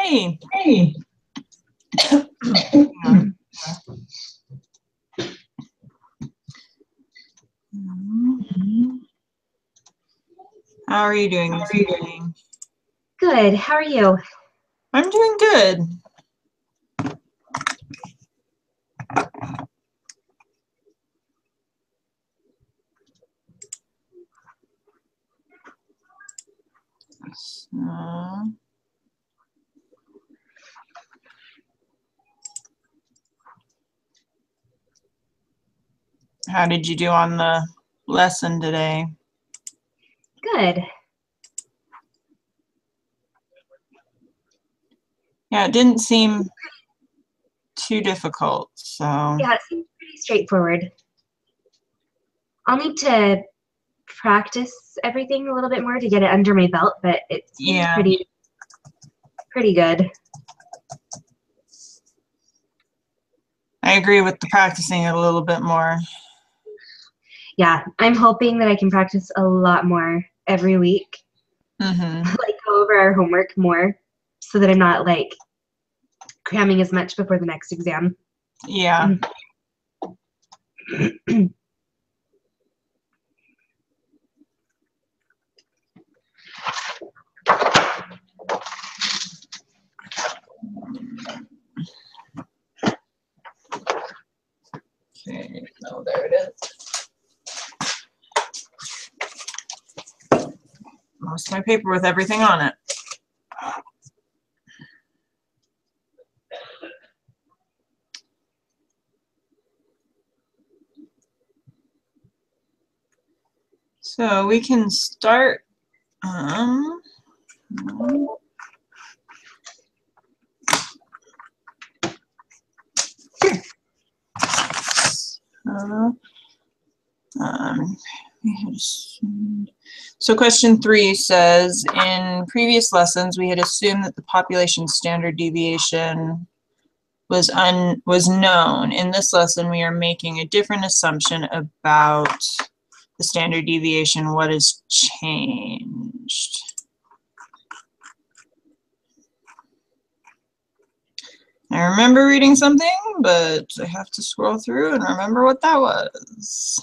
Hey. Hey. How are you doing this evening? Good. How are you? I'm doing good. How did you do on the lesson today? Good. Yeah, it didn't seem too difficult, so. Yeah, it seems pretty straightforward. I'll need to practice everything a little bit more to get it under my belt, but it seems pretty good. I agree with the practicing it a little bit more. Yeah, I'm hoping that I can practice a lot more every week. Mm-hmm. Like go over our homework more so that I'm not like cramming as much before the next exam. Yeah. Okay, oh, there it is. Lost my paper with everything on it. So we can start. So question 3 says, in previous lessons, we had assumed that the population standard deviation was known. In this lesson, we are making a different assumption about the standard deviation. What has changed? I remember reading something, but I have to scroll through and remember what that was.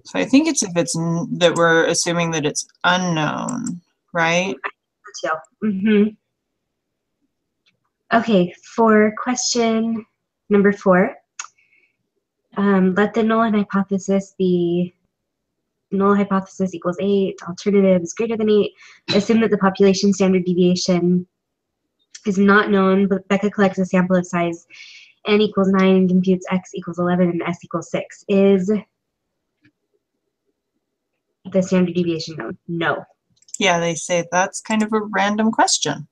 So I think it's if it's that we're assuming that it's unknown, right? Mm-hmm. Okay, for question number 4, let the null hypothesis be null hypothesis equals 8, alternative is greater than 8. Assume that the population standard deviation is not known, but Becca collects a sample of size n equals 9 and computes x equals 11 and s equals 6. Is the standard deviation known? No. Yeah, they say that's kind of a random question.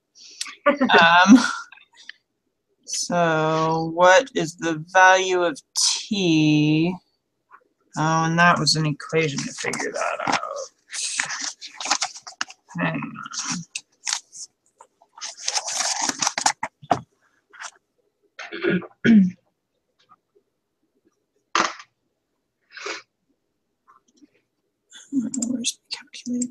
So what is the value of t? Oh, and that was an equation to figure that out. Hang on. Where's the calculator?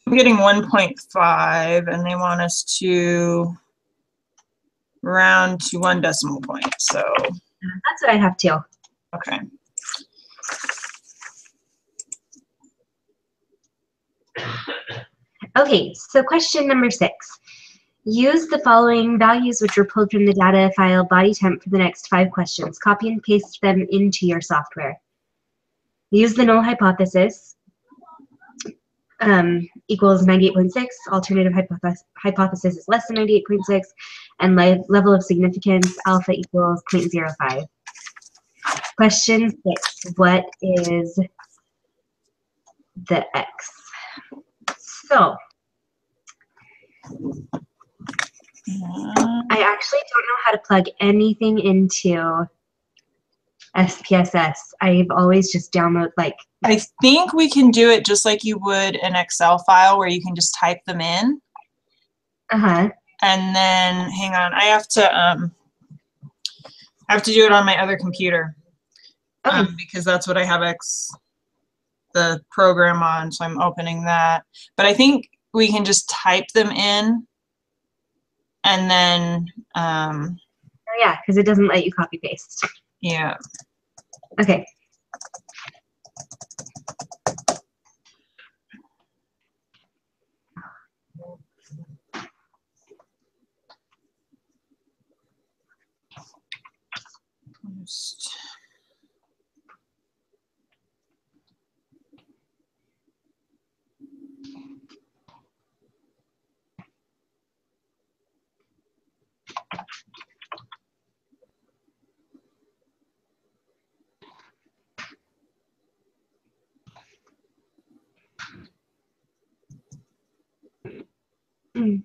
I'm getting 1.5, and they want us to round to 1 decimal point. So that's what I have too. Okay. Okay, so question number 6. Use the following values which were pulled from the data file body temp for the next 5 questions. Copy and paste them into your software. Use the null hypothesis. equals 98.6, alternative hypothesis is less than 98.6, and level of significance alpha equals 0.05. Question 6, what is the X? So I actually don't know how to plug anything into SPSS. I've always just download I think we can do it just like you would an Excel file where you can just type them in. Uh-huh. And then hang on, I have to do it on my other computer. Okay. Because that's what I have the program on, so I'm opening that. But I think we can just type them in and then Oh yeah, because it doesn't let you copy paste. yeah. Okay. Mm.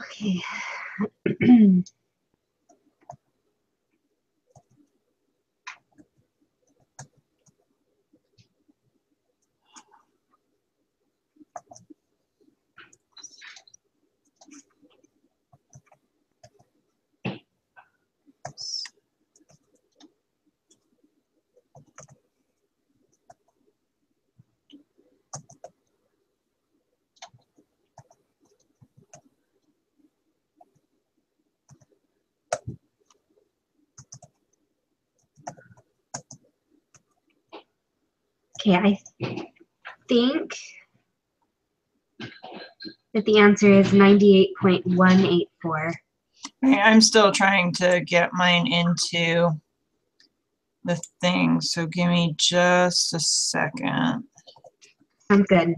Okay. Okay, I think that the answer is 98.184. I'm still trying to get mine into the thing, so give me just a second. Sounds good.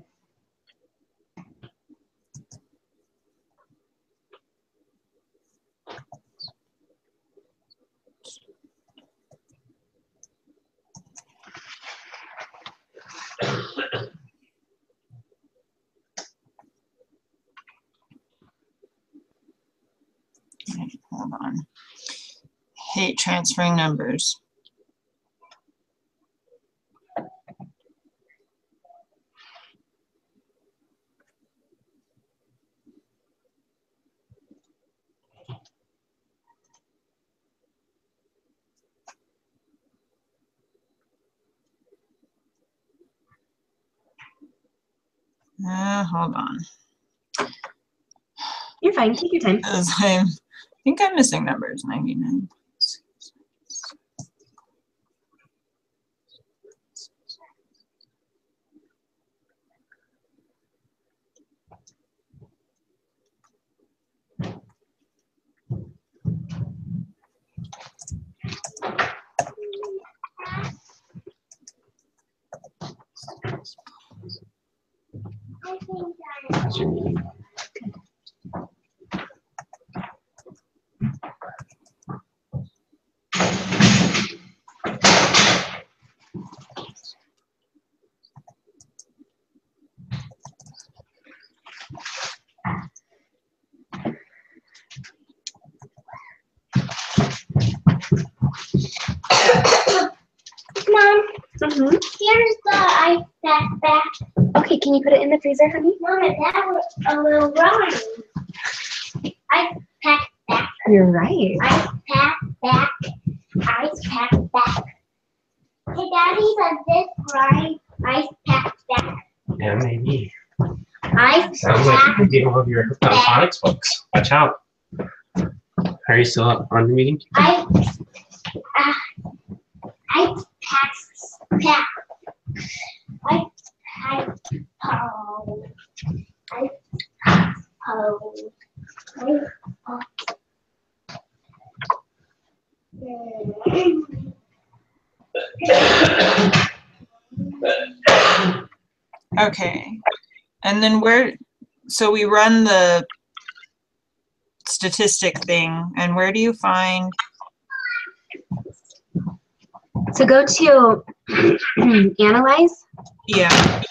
Hold on. Hate transferring numbers. Hold on. You're fine. Take your time. Because I think I'm missing numbers. 99. Mom, Mm-hmm. here's the iPad back. Okay. Okay, can you put it in the freezer, honey? Mama, that was a little wrong. I packed back. You're right. I packed back. Ice packed back. Hey, Daddy, does this rhyme? Ice packed back. Yeah, maybe. Ice Sounds like packed you did all of your phonics books. Watch out. Are you still on the meeting? I packed. I packed. Oh. I packed. Oh. Okay. And then so we run the statistic thing, and where do you find? So go to analyze, Yeah.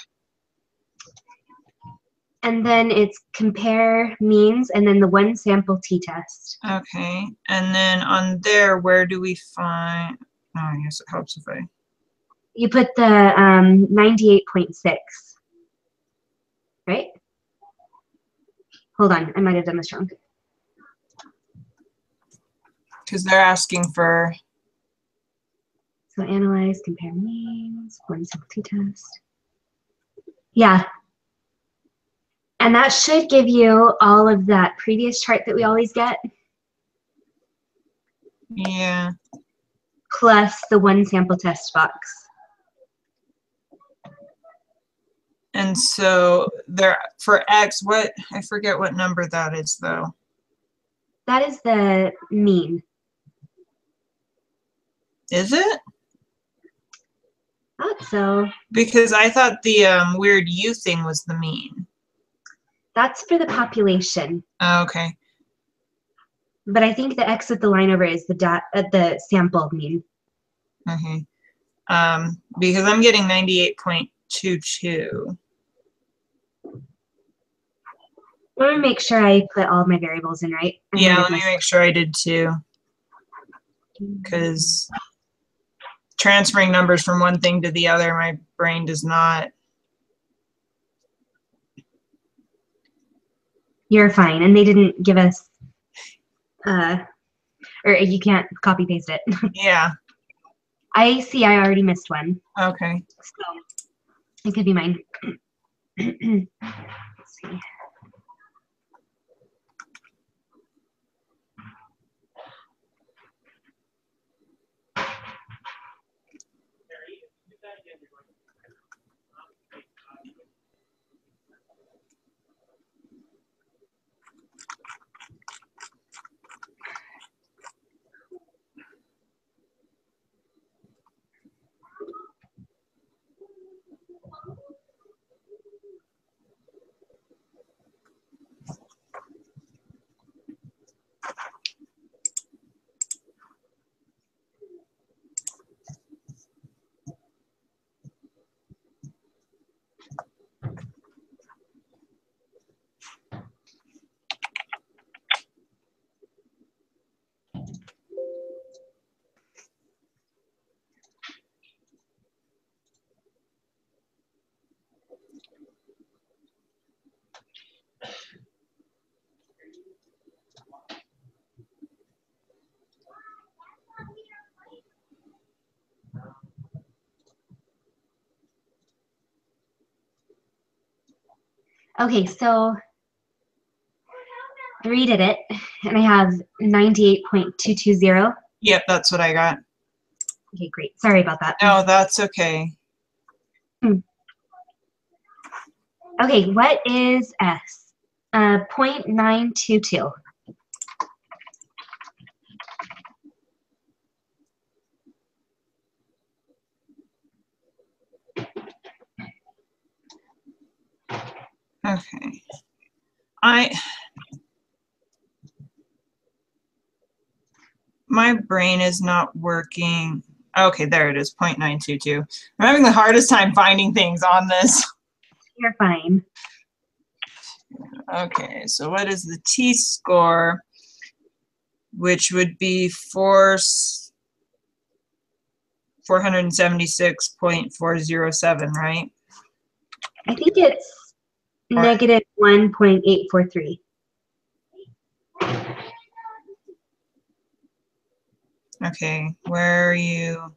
and then it's compare means, and then the one sample t-test. Okay. And then on there, where do we find? Oh, I guess it helps if I. You put the 98.6, right? Hold on, I might have done this wrong. Because they're asking for. So analyze, compare means, one sample t-test. Yeah. And that should give you all of that previous chart that we always get, Yeah. plus the one sample test box. And so there for X, I forget what number that is though. That is the mean. Is it? Thought so. Because I thought the weird U thing was the mean. That's for the population. Oh, okay. But I think the X with the line over is the sample mean. Okay. Because I'm getting 98.22. Let me make sure I put all my variables in right. Yeah, let me make sure I did too. Because transferring numbers from one thing to the other, my brain does not. You're fine. And they didn't give us, or you can't copy paste it. Yeah. I see I already missed one. Okay. So it could be mine. Let's see. Okay, so 3 did it, and I have 98.220. Yep, that's what I got. Okay, great. Sorry about that. No, that's okay. Okay, what is S? 0.922. Okay. My brain is not working. Okay, there it is, 0.922. I'm having the hardest time finding things on this. You're fine. Okay, so what is the t-score, which would be 476.407, right? I think it's Or- negative 1.843. Okay, where are you?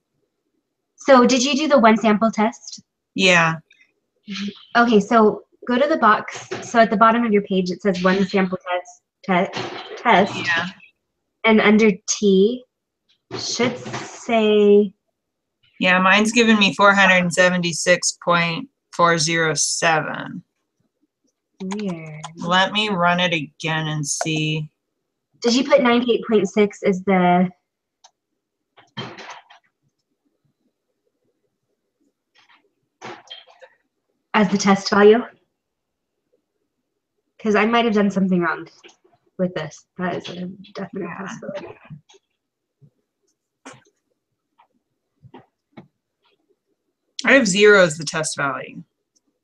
So did you do the one sample test? Yeah, Okay, so go to the box. So at the bottom of your page, it says one sample test, yeah. and under T should say, Yeah, mine's giving me 476.407. weird. Let me run it again and see. Did you put 98.6 as the test value? Because I might have done something wrong with this. That is a definite possibility. I have 0 as the test value.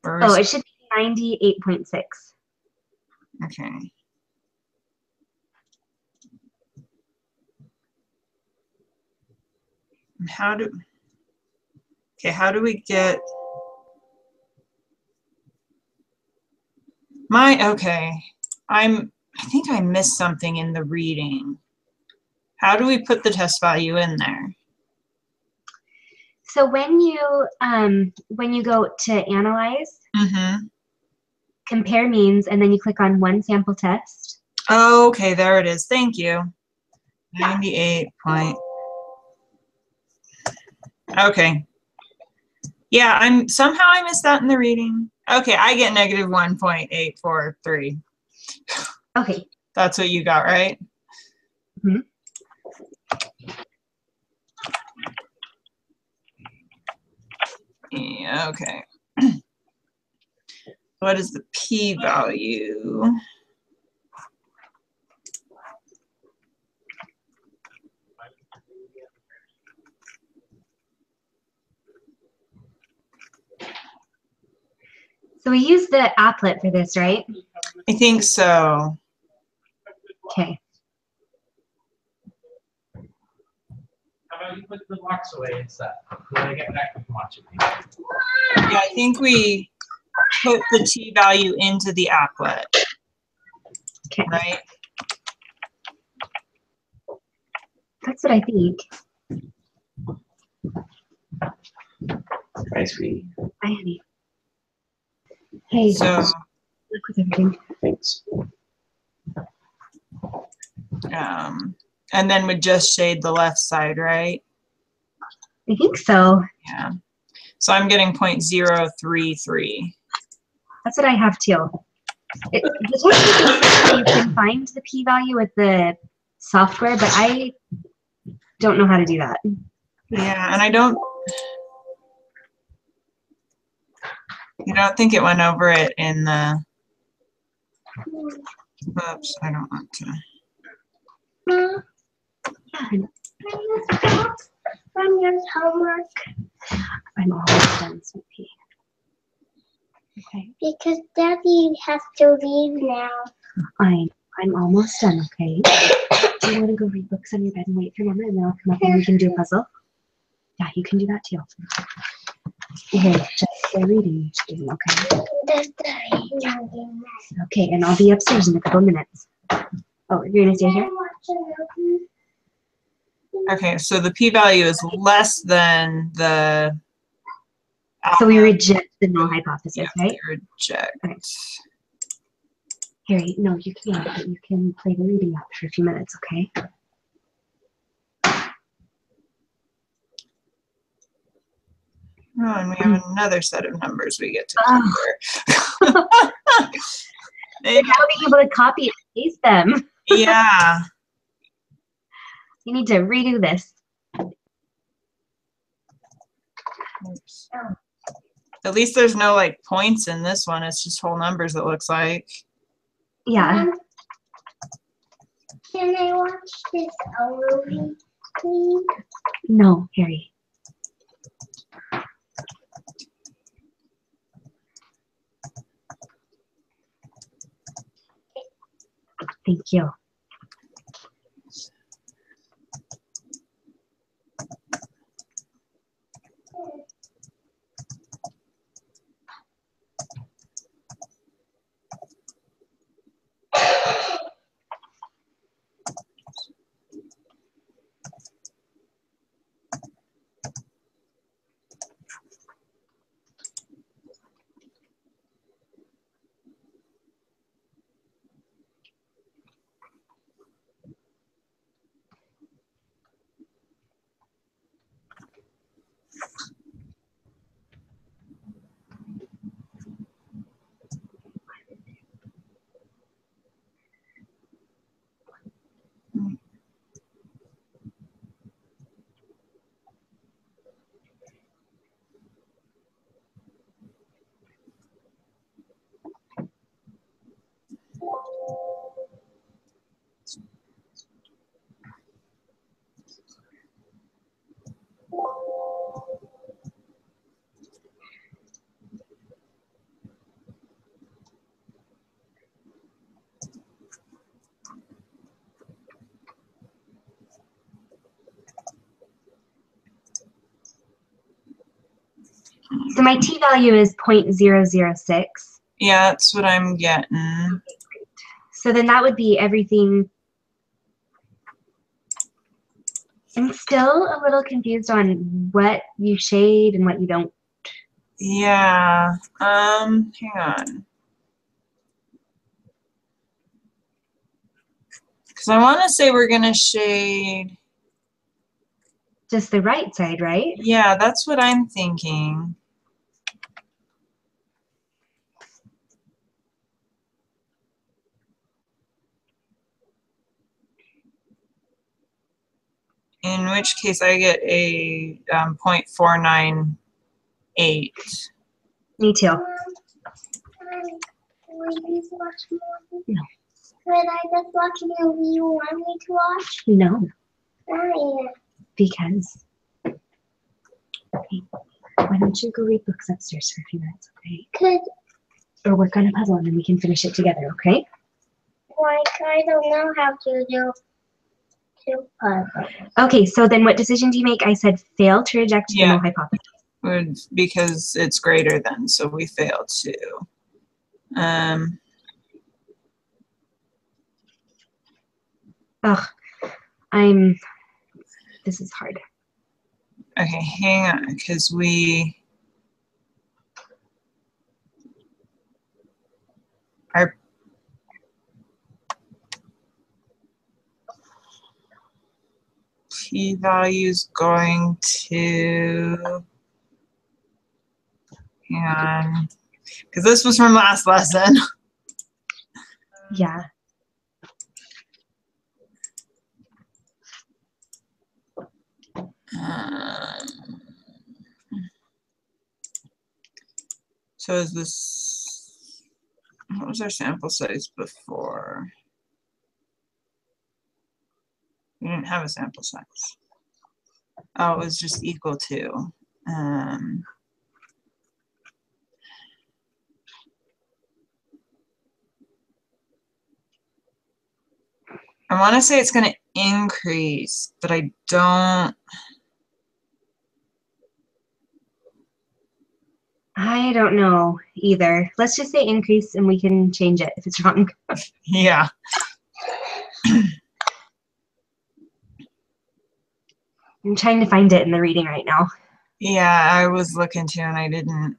Or Oh, is- it should be 98.6. okay. And how do we get okay. I think I missed something in the reading. How do we put the test value in there? So when you go to analyze, Mm-hmm. compare means, and then you click on one sample test. Oh, okay, there it is. Thank you. 98 point. Okay. Yeah, somehow I missed that in the reading. Okay, I get negative 1.843. Okay. That's what you got, right? Mhm. Yeah, okay. What is the p-value? So we use the applet for this, right? I think so. Okay. How about you put the box away instead? When I get back, we can watch it. Yeah, I think we put the t-value into the applet, Okay. right? That's what I think. Hi, sweetie. Hi, honey. Hey, So, good luck with everything. Thanks. and then would just shade the left side, right? I think so. Yeah. So I'm getting 0.033. That's what I have too. The technique you can find the p-value with the software, but I don't know how to do that. Yeah, and I don't think it went over it in the, oops, I don't want to. From your homework I'm almost done, sweet pea. Okay. because Daddy has to leave now. I'm almost done, okay? Do you want to go read books on your bed and wait for Mama, and then I'll come up and we can do a puzzle? Yeah, you can do that too. Okay, just the reading you're doing, okay? That's the Okay, and I'll be upstairs in a couple minutes. Oh, you're gonna stay here? Okay, so the p-value is less than the. So we reject the null hypothesis, Yeah, right? we reject. Okay. Harry, no, you can't, but you can play the reading out for a few minutes, okay? Oh, and we have another set of numbers we get to Oh. compare. You're now being able to copy and paste them. Yeah. You need to redo this. Oops. At least there's no like points in this one. It's just whole numbers, it looks like. Yeah. Can I watch this movie, please? No, Harry. Thank you. So my t-value is 0.006. Yeah, that's what I'm getting. So then that would be everything. I'm still a little confused on what you shade and what you don't. Yeah, hang on. Because I want to say we're going to shade. Just the right side, right? Yeah, that's what I'm thinking. In which case I get a 0.498. Me too. Will you watch movie? No. Could I just watch a movie you want me to watch? No, Oh, yeah. because. Okay. Why don't you go read books upstairs for a few minutes, okay? Could, Or work on a puzzle and then we can finish it together, okay? like, I don't know how to do two puzzles. Okay, so then what decision do you make? I said fail to reject the Yeah. null hypothesis. Because it's greater than, so we fail to. Ugh, this is hard. Okay, hang on, because our p-value's going to, hang on, because this was from last lesson. Yeah. So is this, what was our sample size before? We didn't have a sample size. Oh, it was just equal to. I want to say it's going to increase, but I don't. I don't know either. Let's just say increase and we can change it if it's wrong. Yeah. I'm trying to find it in the reading right now. Yeah, I was looking too and I didn't.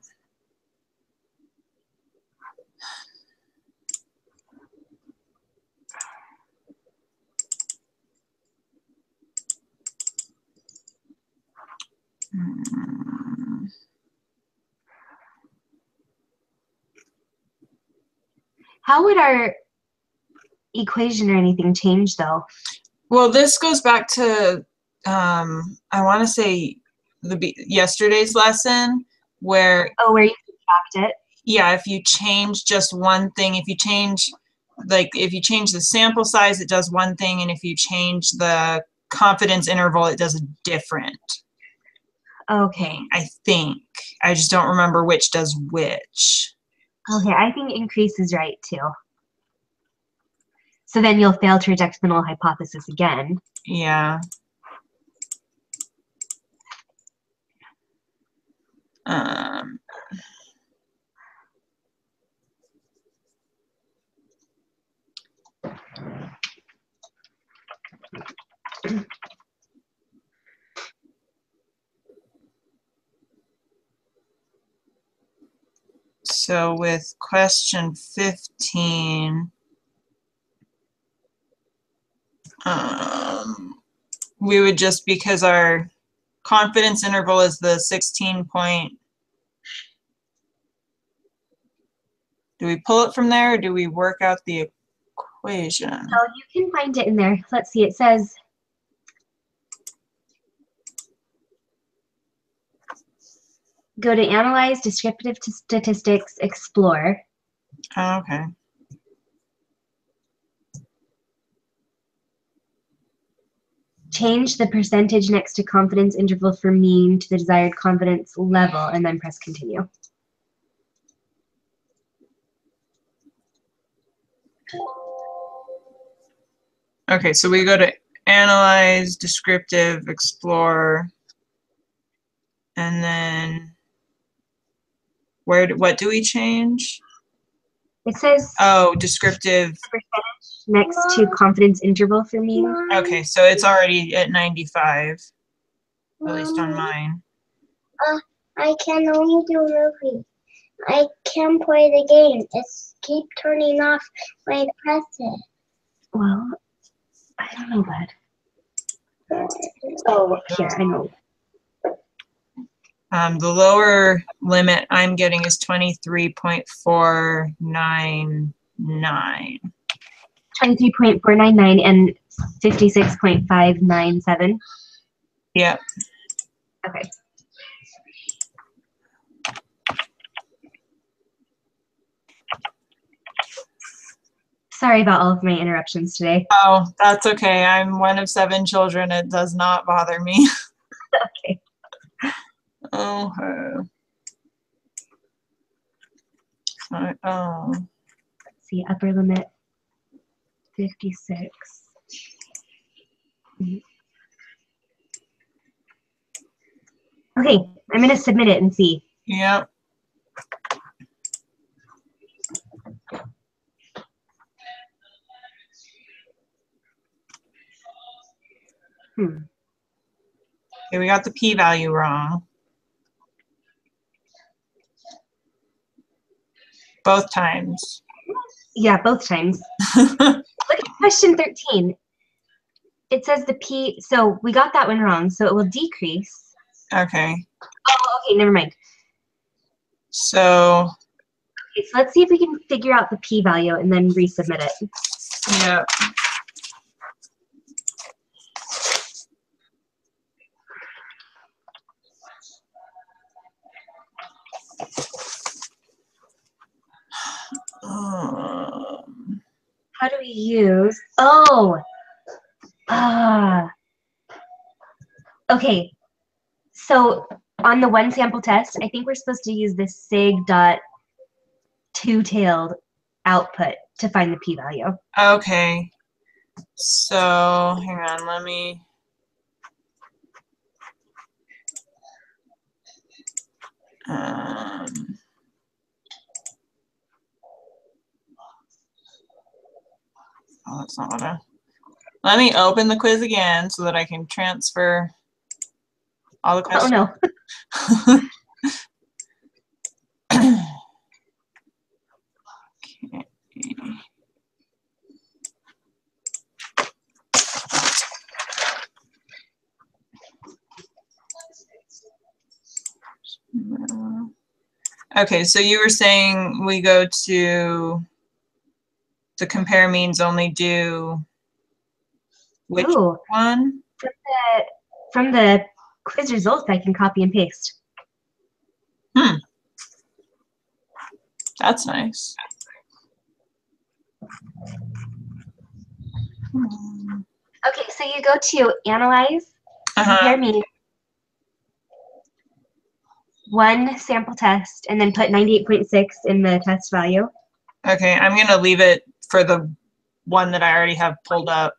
How would our equation or anything change though? Well, this goes back to, I want to say yesterday's lesson where, Oh, where you subtract it? yeah, if you change just one thing, if you change the sample size, it does one thing, and if you change the confidence interval, it does a different Okay. thing, I think. I just don't remember which does which. Okay, I think increase is right too. So then you'll fail to reject the null hypothesis again. Yeah. So with question 15, we would just, because our confidence interval is the 16 point, do we pull it from there or do we work out the equation? Oh, you can find it in there. Let's see, it says, go to Analyze, Descriptive Statistics, Explore. Oh, okay. Change the percentage next to confidence interval for mean to the desired confidence level, and then press continue. Okay, so we go to Analyze, Descriptive, Explore, and then what do we change? It says Oh, descriptive. next to confidence interval for mean. Okay, so it's already at 95, at least on Mommy, mine. I can only do movie. I can't play the game. It's keep turning off when I press it. Well, I don't know that. Oh, here, I know. The lower limit I'm getting is 23.499. 23.499 and 56.597. Yep. Okay. Sorry about all of my interruptions today. Oh, that's okay. I'm one of 7 children. It does not bother me. Okay. Oh. Oh. Let's see, upper limit 56. Okay, I'm going to submit it and see. Yep. Okay, we got the p-value wrong. Both times. Yeah, both times. Look at question 13. It says the p, so we got that one wrong, so it will decrease. Okay. Oh, okay, never mind. So, Okay, so let's see if we can figure out the p-value and then resubmit it. yeah. How do we use, oh, okay. So on the one sample test, I think we're supposed to use the sig dot two-tailed output to find the p-value. Okay. So, hang on, let me. Oh, that's not what I. Let me open the quiz again so that I can transfer all the questions. Oh no. Okay. Okay, so you were saying we go to compare means only do which Ooh, one? from the quiz results, I can copy and paste. That's nice. Okay, so you go to analyze, compare means, one sample test, and then put 98.6 in the test value. Okay, I'm gonna leave it for the one that I already have pulled up.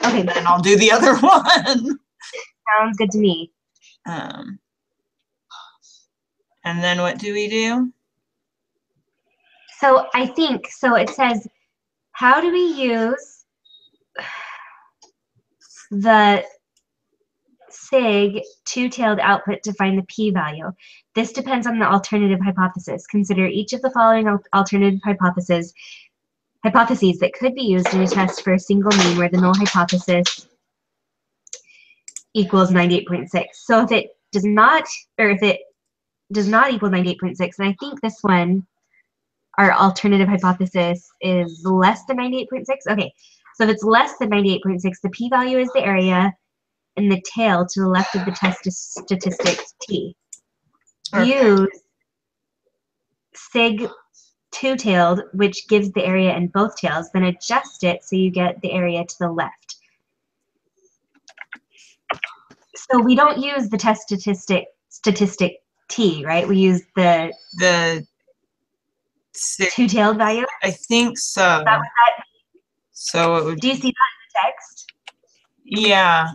Okay, And then I'll do the other one. sounds good to me. And then what do we do? So I think, so it says, how do we use the sig two-tailed output to find the p-value? This depends on the alternative hypothesis. Consider each of the following alternative hypotheses that could be used in a test for a single mean where the null hypothesis equals 98.6. So if it does not, or if it does not equal 98.6, and I think this one, our alternative hypothesis is less than 98.6. Okay, so if it's less than 98.6, the p-value is the area and the tail to the left of the test statistic t. Okay. Use sig two-tailed, which gives the area in both tails, then adjust it so you get the area to the left. So we don't use the test statistic t, right? We use the two-tailed value. I think so. Is that what that means? So it would. Do you see that in the text? Yeah.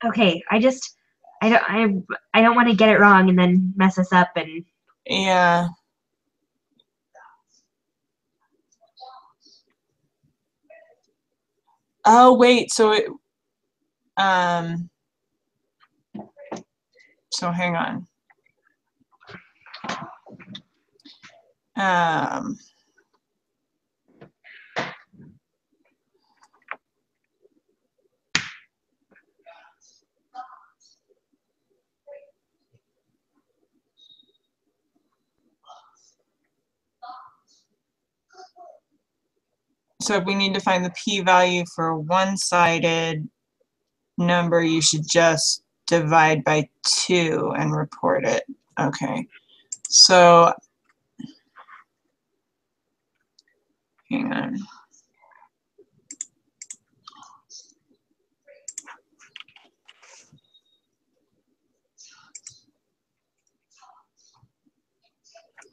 Okay, I don't want to get it wrong and then mess us up and Yeah. Oh, wait, so so hang on. So if we need to find the p-value for a one-sided number, you should just divide by 2 and report it. Okay. So hang on.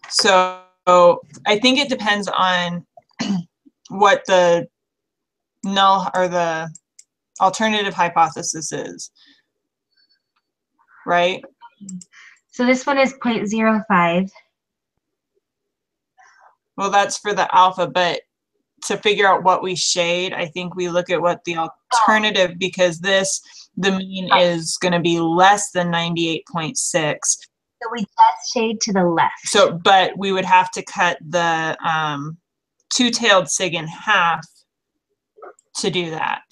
So I think it depends on what the null or the alternative hypothesis is, right? So this one is 0.05. Well, that's for the alpha, but to figure out what we shade, I think we look at what the alternative, because the mean is going to be less than 98.6. So we just shade to the left. So, but we would have to cut the two-tailed sig in half to do that.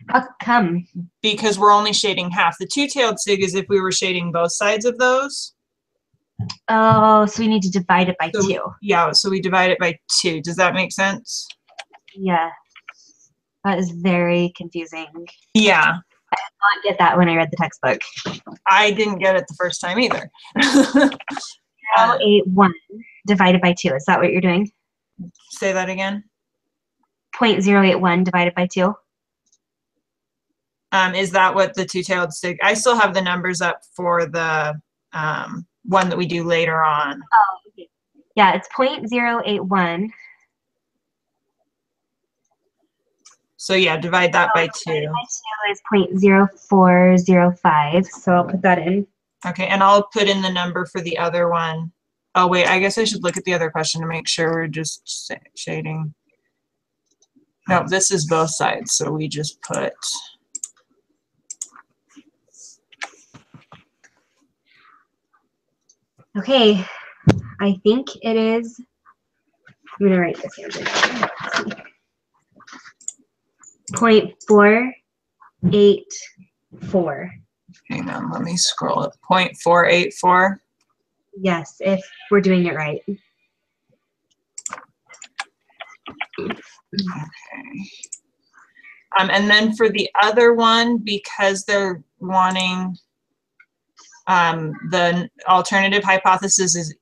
How come? Because we're only shading half. The two-tailed sig is if we were shading both sides of those. Oh, so we need to divide it by 2. Yeah, so we divide it by 2. Does that make sense? Yeah. That is very confusing. Yeah. I did not get that when I read the textbook. I didn't get it the first time either. 0.81 divided by 2. Is that what you're doing? Say that again. 0.081 divided by 2. Is that what the two-tailed sig? I still have the numbers up for the one that we do later on. Oh, okay. Yeah, it's 0.081. So yeah, divide that by 2. Divided by 2 is 0.0405. So I'll put that in. Okay, and I'll put in the number for the other one. Oh wait, I guess I should look at the other question to make sure we're just shading. No, this is both sides, so we just put. Okay, I think it is. I'm going to write this answer down. 0.484. Hang on, let me scroll up. 0.484. Yes, if we're doing it right. Okay. And then for the other one, because they're wanting the alternative hypothesis is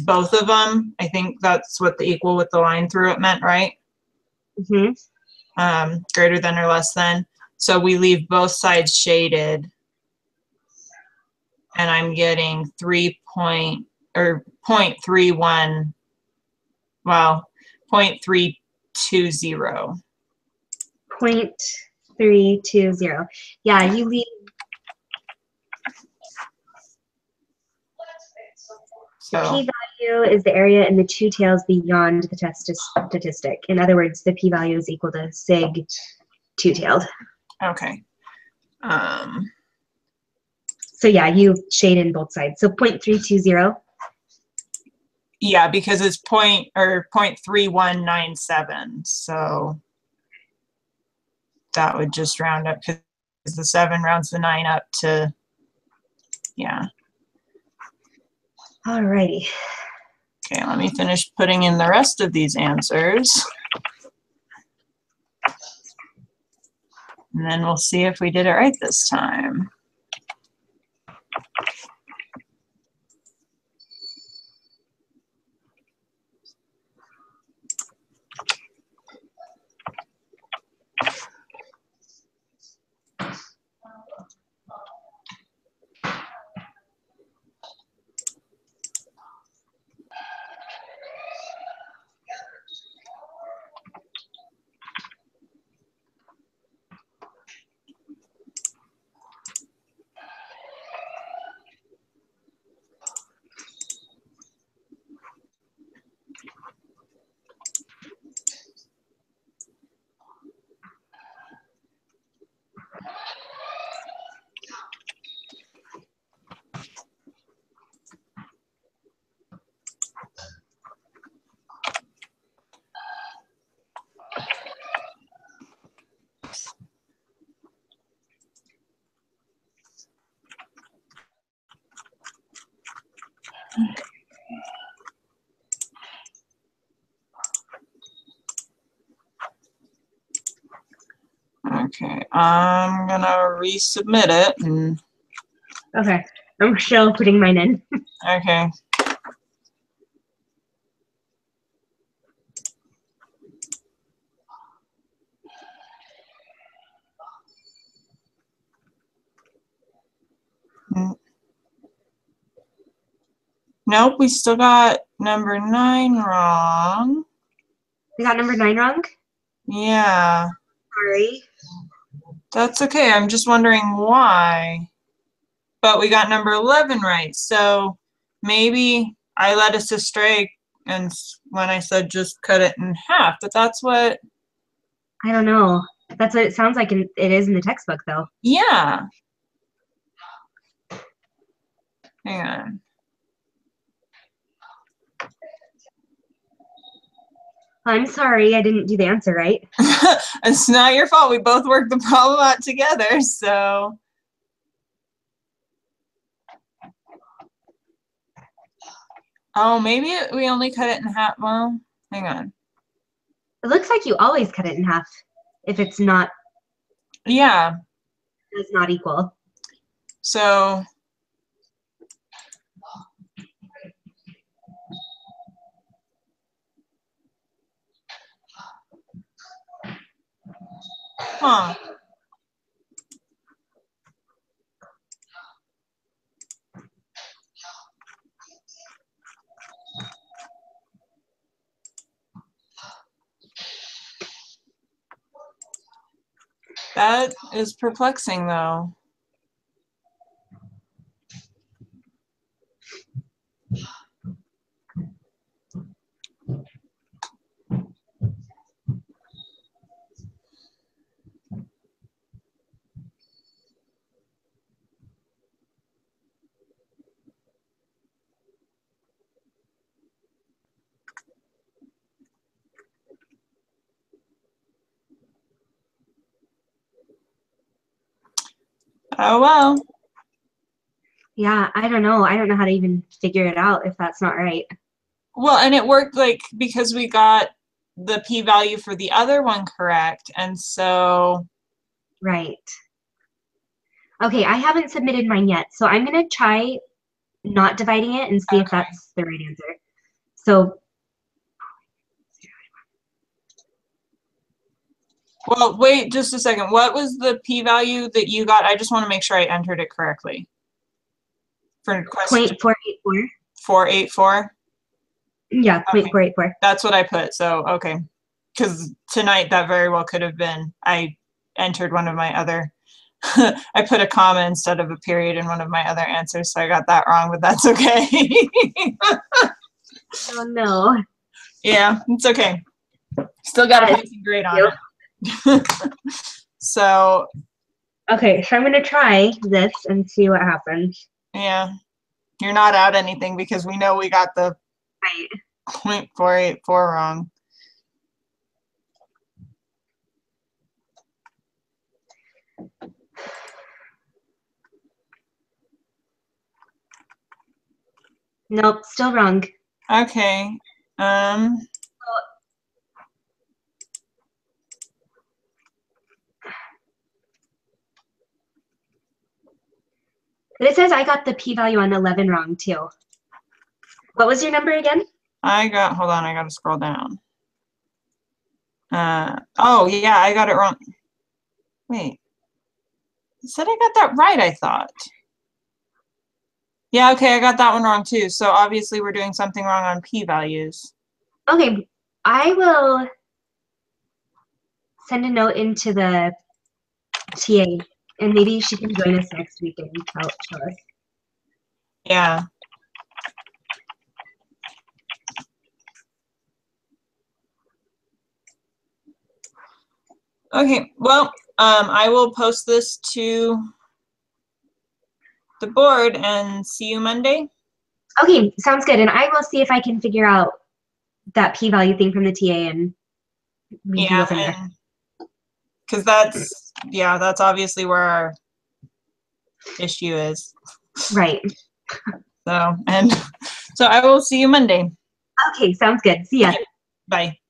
both of them. I think that's what the equal with the line through it meant, right? Mm-hmm. Greater than or less than. So we leave both sides shaded. And I'm getting 0.31, well, 0.320. 0.320. Yeah, you leave. So The p-value is the area in the two tails beyond the test statistic. In other words, the p-value is equal to sig two-tailed. okay. So yeah, you shade in both sides. So 0.320. Yeah, because it's 0.3197. So that would just round up because the 7 rounds the 9 up to, yeah. Alrighty. Okay, let me finish putting in the rest of these answers. And then we'll see if we did it right this time. Okay, I'm gonna resubmit it and, Okay. I'm still putting mine in. okay. Mm. Nope, we still got number 9 wrong. We got number 9 wrong? Yeah, Sorry. that's okay. I'm just wondering why. But we got number 11 right. So maybe I led us astray and when I said just cut it in half, but that's what, I don't know. That's what it sounds like it is in the textbook, though. yeah. Hang on. I'm sorry, I didn't do the answer right. It's not your fault. We both worked the problem out together, so. Oh, maybe we only cut it in half. Well, hang on. It looks like you always cut it in half if it's not Yeah, does not equal. so. Huh. That is perplexing, though. Oh, well. Yeah, I don't know. I don't know how to even figure it out if that's not right. Well, and it worked like because we got the p-value for the other one correct, and so. Right. Okay, I haven't submitted mine yet, so I'm gonna try not dividing it and see if Okay. that's the right answer. So Well, wait just a second. What was the p-value that you got? I just want to make sure I entered it correctly. For question 0.484. 484? Yeah, Okay. 0.484. That's what I put, so okay. Because tonight that very well could have been, I entered one of my other, I put a comma instead of a period in one of my other answers, so I got that wrong, but that's okay. Oh no. Yeah, it's okay. Still got a passing grade on it. So, Okay, so I'm gonna try this and see what happens. yeah, you're not out anything because we know we got the Right. 0.484 wrong. Nope, still wrong. Okay. But it says I got the p-value on 11 wrong too. What was your number again? Hold on, I gotta scroll down. Oh yeah, I got it wrong. Wait, I said I got that right, I thought. Yeah, okay, I got that one wrong too. So obviously we're doing something wrong on p-values. Okay, I will send a note into the TA and maybe she can join us next week and show us. Yeah. Okay, well, I will post this to the board and see you Monday. Okay, sounds good. And I will see if I can figure out that p-value thing from the TA and we can go from there. Because that's obviously where our issue is. Right. So, and So I will see you Monday. Okay, sounds good. See ya. Bye.